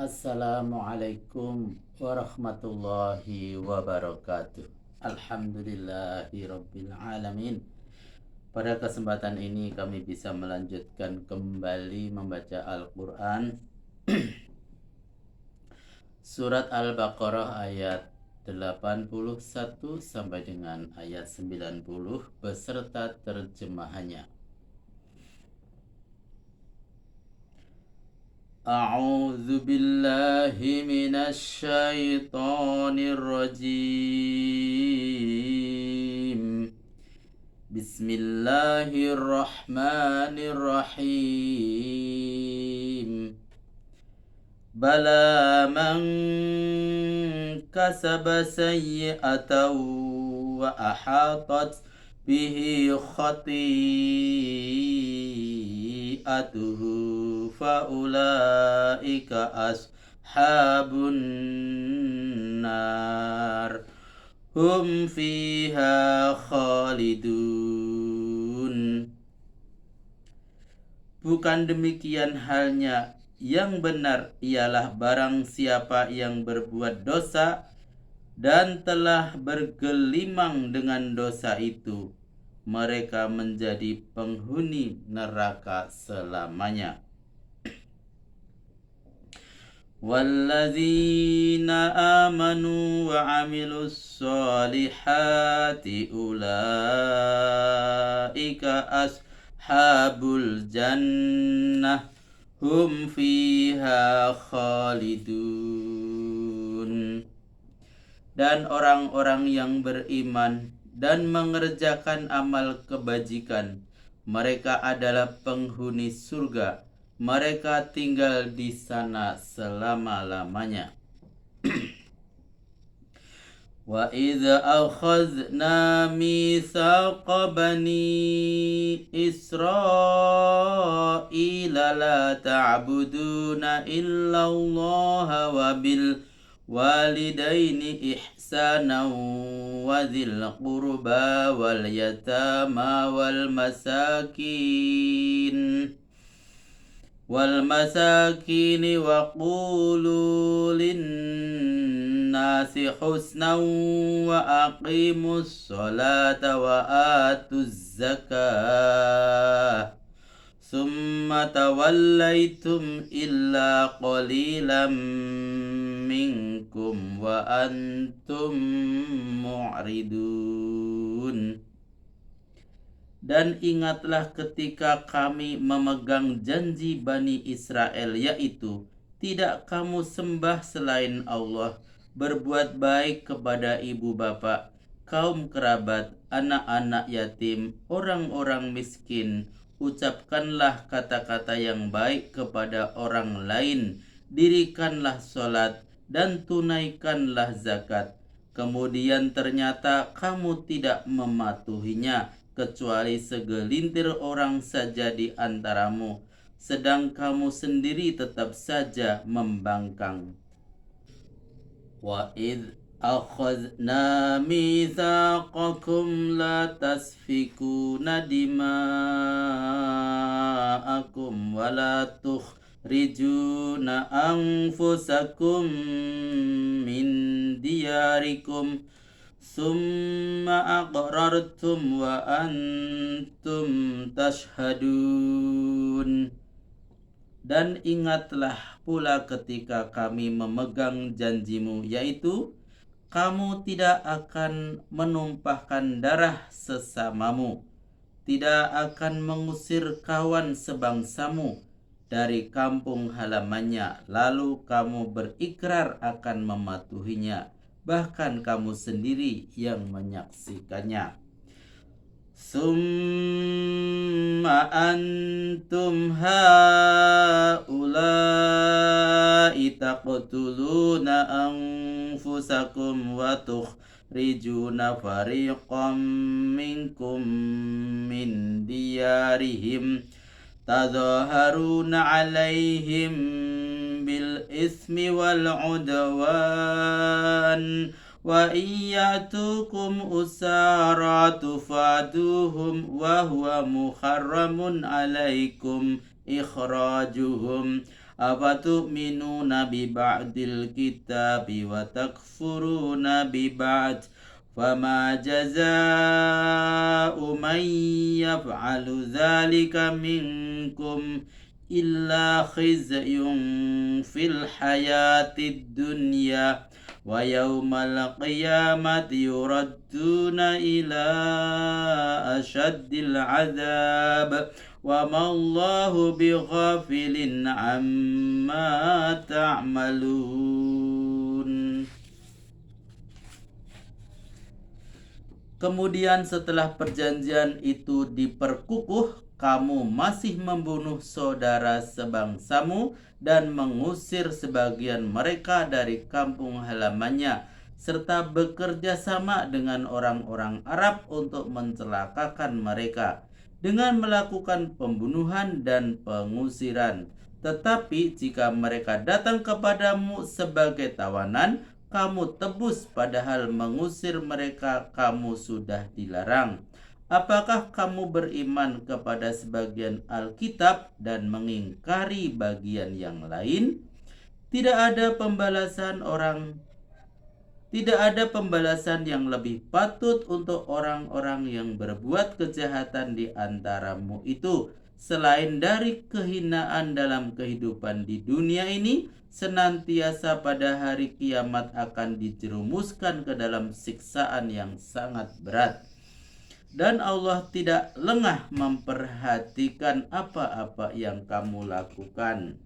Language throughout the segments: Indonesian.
Assalamualaikum warahmatullahi wabarakatuh. Alhamdulillahi rabbil alamin. Pada kesempatan ini kami bisa melanjutkan kembali membaca Al-Quran Surat Al-Baqarah ayat 81 sampai dengan ayat 90 beserta terjemahannya. A'udzu billahi minasy syaithanir rajim. Bismillahirrahmanirrahim. Bala man kasaba sayyi'atan wa ahatat bihi khati'atuhu faulaika ashabun nar hum fiha khalidun. Bukan demikian halnya, yang benar ialah barang siapa yang berbuat dosa dan telah bergelimang dengan dosa itu, mereka menjadi penghuni neraka selamanya. Walladzina amanu wa amilus solihati ulaika ashabul jannah hum fiha khalidun. Dan orang-orang yang beriman dan mengerjakan amal kebajikan, mereka adalah penghuni surga. Mereka tinggal di sana selama-lamanya. Wa idza akhadna mitsaqa bani Israila la ta'buduna illa Allah wa bil walidaini ihsana wa dzil qurba wal yatama wal masakin wa qulu linnasi husnan wa aqimus salata wa atuz zakah summa tawallaitum illa qalilan minkum wa antum mu'ridun. Dan ingatlah ketika kami memegang janji Bani Israel, yaitu tidak kamu sembah selain Allah, berbuat baik kepada ibu bapa, kaum kerabat, anak-anak yatim, orang-orang miskin. Ucapkanlah kata-kata yang baik kepada orang lain, dirikanlah sholat dan tunaikanlah zakat. Kemudian ternyata kamu tidak mematuhinya, kecuali segelintir orang saja di antaramu, sedang kamu sendiri tetap saja membangkang. Wa idh akhadna mitsaqakum la tasfikuna dima'akum wa la tukhrijuna anfusakum min diyarikum summa aqrartum wa antum tashhadun. Dan ingatlah pula ketika kami memegang janjimu, yaitu kamu tidak akan menumpahkan darah sesamamu, tidak akan mengusir kawan sebangsamu dari kampung halamannya, lalu kamu berikrar akan mematuhinya, bahkan kamu sendiri yang menyaksikannya. Summa antum haula'i taqtuluna anfusakum wa tukhrijuna fariqam minkum min diyarihim tadhaharuna alaihim bil ismi wal udwan wa iyatukum usara tufaduhum wa huwa muharramun alaikum ikhrajuhum afatu'minuna bi ba'dil kitabi wa takfuruna bi ba'd fama jazaa'u man yaf'alu dzalika minkum illa khizyun fil hayatid dunya wa yawmal qiyamati yuradduna ila asyaddil azab wa ma Allahu bighafilin amma ta'malun. Kemudian setelah perjanjian itu diperkukuh, kamu masih membunuh saudara sebangsamu dan mengusir sebagian mereka dari kampung halamannya, serta bekerja sama dengan orang-orang Arab untuk mencelakakan mereka dengan melakukan pembunuhan dan pengusiran. Tetapi jika mereka datang kepadamu sebagai tawanan, kamu tebus, padahal mengusir mereka kamu sudah dilarang. Apakah kamu beriman kepada sebagian Alkitab dan mengingkari bagian yang lain? Tidak ada pembalasan yang lebih patut untuk orang-orang yang berbuat kejahatan di antaramu itu, selain dari kehinaan dalam kehidupan di dunia ini, senantiasa pada hari kiamat akan dijerumuskan ke dalam siksaan yang sangat berat. Dan Allah tidak lengah memperhatikan apa-apa yang kamu lakukan.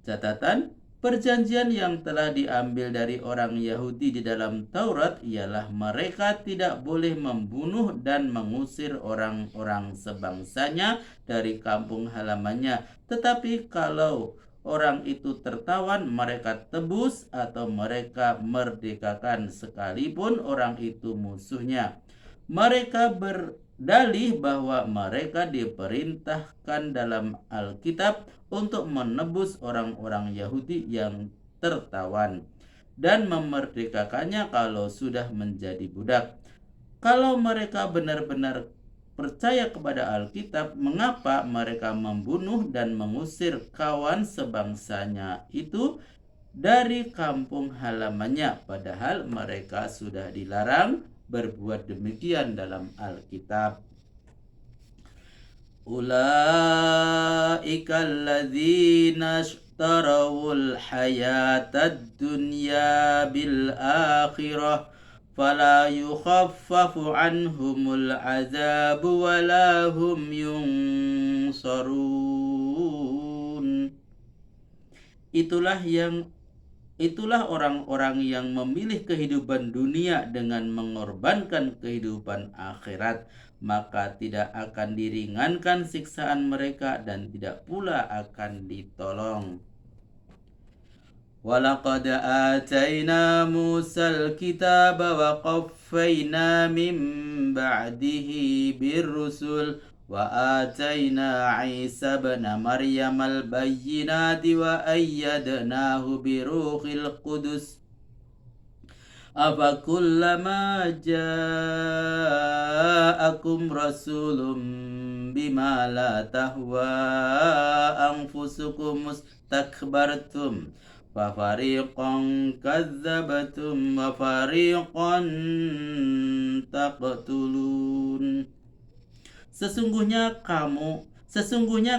Catatan, perjanjian yang telah diambil dari orang Yahudi di dalam Taurat ialah mereka tidak boleh membunuh dan mengusir orang-orang sebangsanya dari kampung halamannya. Tetapi kalau orang itu tertawan, mereka tebus atau mereka merdekakan sekalipun orang itu musuhnya. Mereka berdalih bahwa mereka diperintahkan dalam Alkitab untuk menebus orang-orang Yahudi yang tertawan dan memerdekakannya kalau sudah menjadi budak. Kalau mereka benar-benar percaya kepada Alkitab, mengapa mereka membunuh dan mengusir kawan sebangsanya itu dari kampung halamannya, padahal mereka sudah dilarang berbuat demikian dalam Alkitab? Ulaika alladzina ishtarawul hayatad dunya bil akhirah fala yukhaffafu anhumul azabu wala hum yunsarun. Itulah orang-orang yang memilih kehidupan dunia dengan mengorbankan kehidupan akhirat, maka tidak akan diringankan siksaan mereka dan tidak pula akan ditolong. Walaqad atayna Musal kitaba wa qaffayna min ba'dihi birrusul wa atayna Isa ibn Maryam al-bayyinati wa ayyadnahu biruhil qudus afakullama ja'akum rasulun bima la tahwa anfusukum mustakbartum fafariqan kadzzabatum wa fariqan taqtulun. Sesungguhnya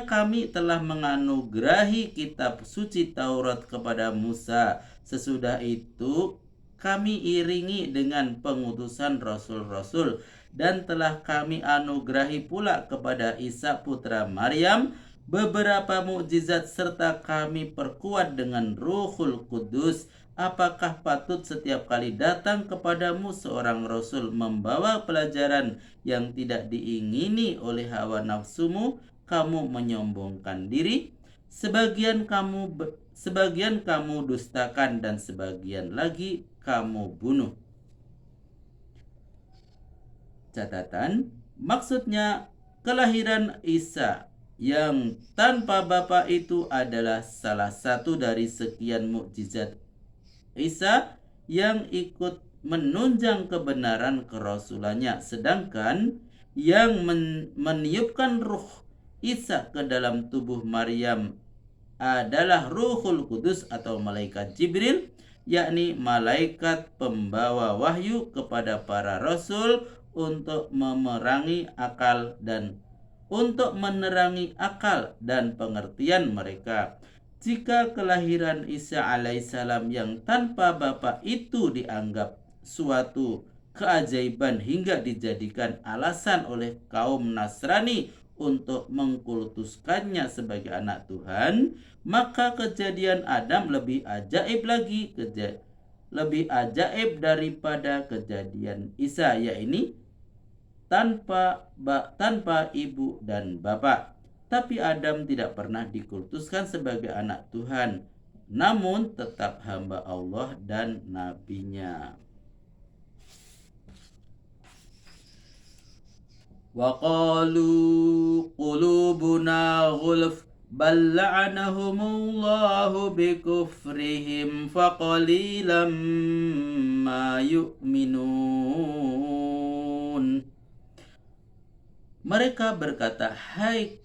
kami telah menganugerahi kitab suci Taurat kepada Musa. Sesudah itu kami iringi dengan pengutusan rasul-rasul, dan telah kami anugerahi pula kepada Isa putra Maryam beberapa mukjizat, serta kami perkuat dengan Ruhul Kudus. Apakah patut setiap kali datang kepadamu seorang rasul membawa pelajaran yang tidak diingini oleh hawa nafsumu, kamu menyombongkan diri? Sebagian kamu dustakan dan sebagian lagi kamu bunuh. Catatan, maksudnya kelahiran Isa yang tanpa bapa itu adalah salah satu dari sekian mukjizat Isa yang ikut menunjang kebenaran kerasulannya, sedangkan yang meniupkan ruh Isa ke dalam tubuh Maryam adalah Ruhul Kudus atau malaikat Jibril, yakni malaikat pembawa wahyu kepada para rasul untuk menerangi akal dan pengertian mereka. Jika kelahiran Isa alaihissalam yang tanpa bapa itu dianggap suatu keajaiban hingga dijadikan alasan oleh kaum Nasrani untuk mengkultuskannya sebagai anak Tuhan, maka kejadian Adam lebih ajaib daripada kejadian Isa, yaitu tanpa ibu dan bapak. Tapi Adam tidak pernah dikultuskan sebagai anak Tuhan, namun tetap hamba Allah dan nabinya. Wa qalu qulubuna ghulf bal la'anahumullahu bikufrihim faqalilan ma yu'minun. Mereka berkata, "Hai,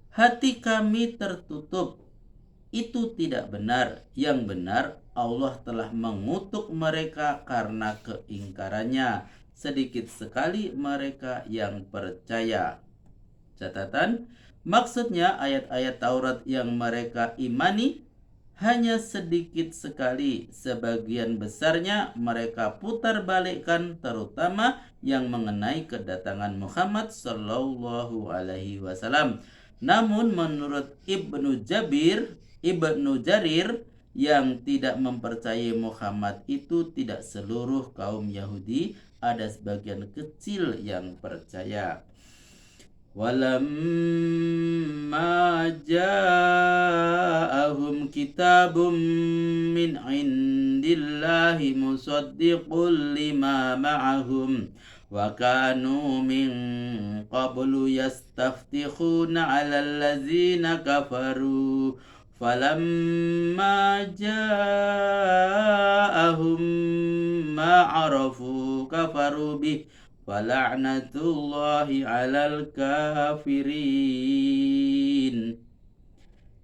hati kami tertutup." Itu tidak benar. Yang benar, Allah telah mengutuk mereka karena keingkarannya. Sedikit sekali mereka yang percaya. Catatan, maksudnya ayat-ayat Taurat yang mereka imani hanya sedikit sekali. Sebagian besarnya mereka putar balikkan, terutama yang mengenai kedatangan Muhammad Sallallahu Alaihi Wasallam. Namun menurut Ibnu Jarir yang tidak mempercayai Muhammad itu tidak seluruh kaum Yahudi, ada sebagian kecil yang percaya. Walamma ja'ahum kitabum min indillahi musaddiqul lima ma'ahum wa kanu min qablu yastaftihuna 'alal ladzina kafaru falamma ja'ahum ma 'arafu kafaru bih fala'natullahi 'alal kafirin.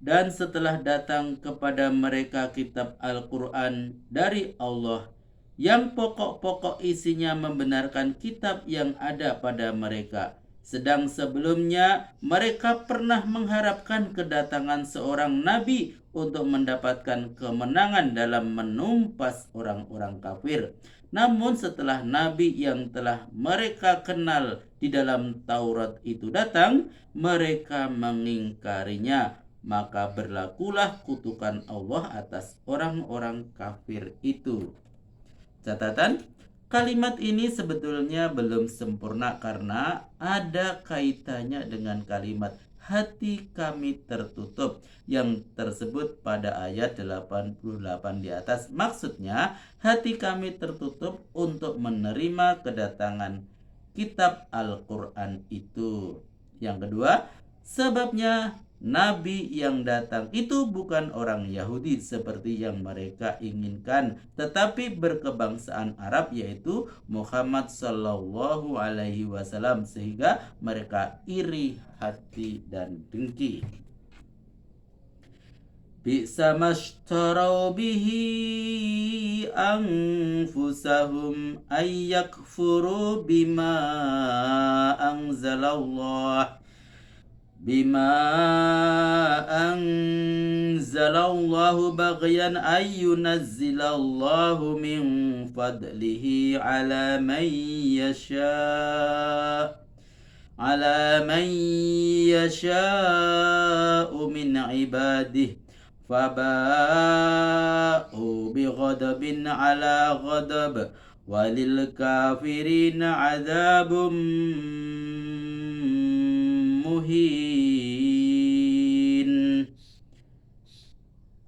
Dan setelah datang kepada mereka kitab Al-Quran dari Allah yang pokok-pokok isinya membenarkan kitab yang ada pada mereka, sedang sebelumnya mereka pernah mengharapkan kedatangan seorang nabi untuk mendapatkan kemenangan dalam menumpas orang-orang kafir. Namun setelah nabi yang telah mereka kenal di dalam Taurat itu datang, mereka mengingkarinya. Maka berlakulah kutukan Allah atas orang-orang kafir itu. Catatan, kalimat ini sebetulnya belum sempurna karena ada kaitannya dengan kalimat hati kami tertutup yang tersebut pada ayat 88 di atas. Maksudnya, hati kami tertutup untuk menerima kedatangan kitab Al-Quran itu. Yang kedua, sebabnya nabi yang datang itu bukan orang Yahudi seperti yang mereka inginkan, tetapi berkebangsaan Arab, yaitu Muhammad Sallallahu Alaihi Wasallam, sehingga mereka iri hati dan dengki. Bi'sa mashtarau bihi anfusahum ayyakfuru bima anzalallah baghyan ayyunazzilallahu min fadlihi ala man yasha'u min ibadihi faba'u bighadabin ala ghadab walil kafirina adzabum muhin.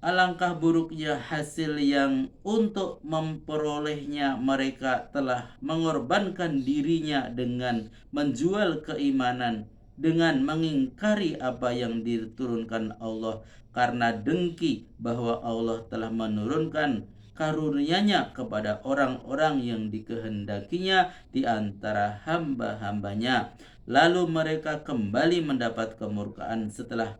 Alangkah buruknya hasil yang untuk memperolehnya mereka telah mengorbankan dirinya dengan menjual keimanan, dengan mengingkari apa yang diturunkan Allah karena dengki bahwa Allah telah menurunkan karunia-Nya kepada orang-orang yang dikehendakinya di antara hamba-hambanya. Lalu mereka kembali mendapat kemurkaan setelah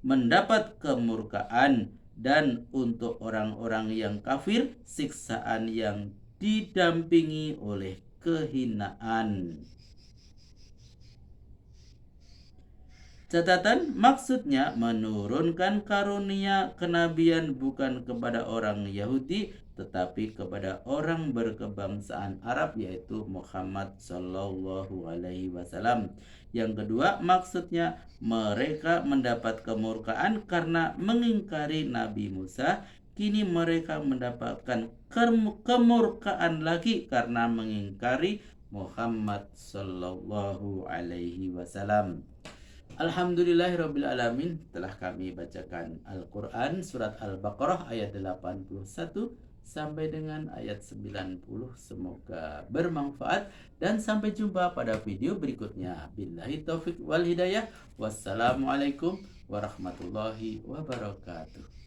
mendapat kemurkaan, dan untuk orang-orang yang kafir siksaan yang didampingi oleh kehinaan. Catatan maksudnya menurunkan karunia kenabian bukan kepada orang Yahudi tetapi kepada orang berkebangsaan Arab yaitu Muhammad Sallallahu Alaihi Wasallam. Yang kedua maksudnya mereka mendapat kemurkaan karena mengingkari Nabi Musa. Kini mereka mendapatkan kemurkaan lagi karena mengingkari Muhammad Sallallahu Alaihi Wasallam. Alhamdulillahirrabbilalamin, telah kami bacakan Al-Quran surat Al-Baqarah ayat 81 sampai dengan ayat 90. Semoga bermanfaat dan sampai jumpa pada video berikutnya. Billahi taufik wal hidayah. Wassalamualaikum warahmatullahi wabarakatuh.